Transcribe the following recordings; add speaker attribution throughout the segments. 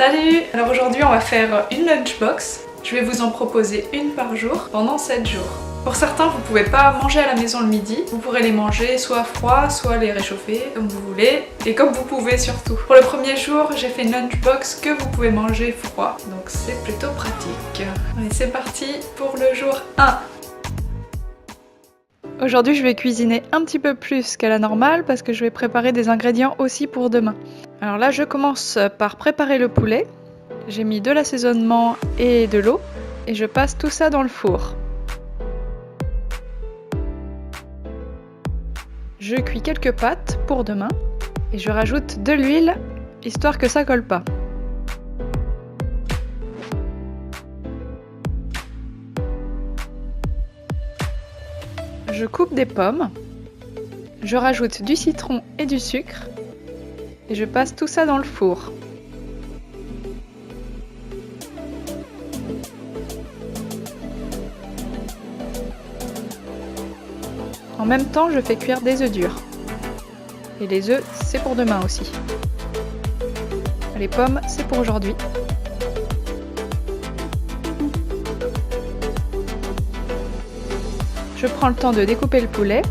Speaker 1: Salut! Alors aujourd'hui on va faire une lunchbox. Je vais vous en proposer une par jour pendant 7 jours. Pour certains, vous pouvez pas manger à la maison le midi. Vous pourrez les manger soit froids, soit les réchauffer, comme vous voulez. Et comme vous pouvez surtout. Pour le premier jour, j'ai fait une lunchbox que vous pouvez manger froid. Donc c'est plutôt pratique. Allez, c'est parti pour le jour 1. Aujourd'hui, je vais cuisiner un petit peu plus qu'à la normale parce que je vais préparer des ingrédients aussi pour demain. Alors là, je commence par préparer le poulet. J'ai mis de l'assaisonnement et de l'eau et je passe tout ça dans le four. Je cuis quelques pâtes pour demain et je rajoute de l'huile histoire que ça colle pas. Je coupe des pommes, je rajoute du citron et du sucre et je passe tout ça dans le four. En même temps, je fais cuire des œufs durs. Et les œufs, c'est pour demain aussi. Les pommes, c'est pour aujourd'hui. Je prends le temps de découper le poulet.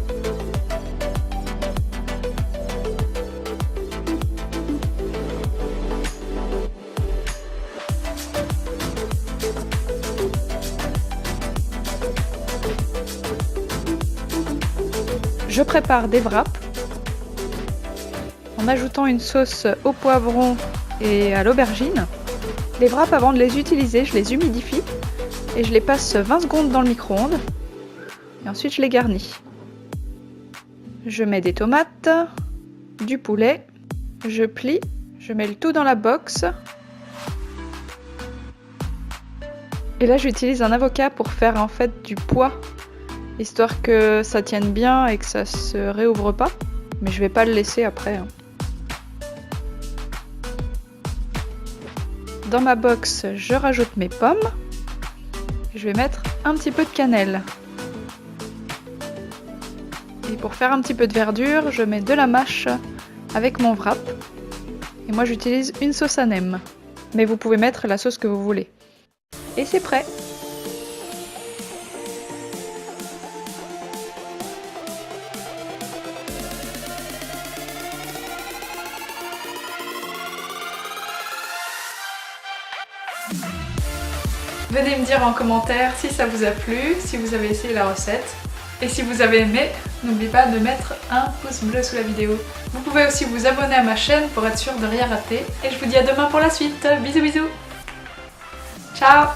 Speaker 1: Je prépare des wraps en ajoutant une sauce au poivron et à l'aubergine. Les wraps, avant de les utiliser, je les humidifie et je les passe 20 secondes dans le micro-ondes. Et ensuite, je les garnis. Je mets des tomates, du poulet, je plie, je mets le tout dans la box. Et là, j'utilise un avocat pour faire en fait du poids, histoire que ça tienne bien et que ça se réouvre pas. Mais je vais pas le laisser après. Dans ma box, je rajoute mes pommes. Je vais mettre un petit peu de cannelle. Et pour faire un petit peu de verdure, je mets de la mâche avec mon wrap. Et moi j'utilise une sauce à nem. Mais vous pouvez mettre la sauce que vous voulez. Et c'est prêt! Venez me dire en commentaire si ça vous a plu, si vous avez essayé la recette. Et si vous avez aimé, n'oubliez pas de mettre un pouce bleu sous la vidéo. Vous pouvez aussi vous abonner à ma chaîne pour être sûr de rien rater. Et je vous dis à demain pour la suite. Bisous bisous. Ciao.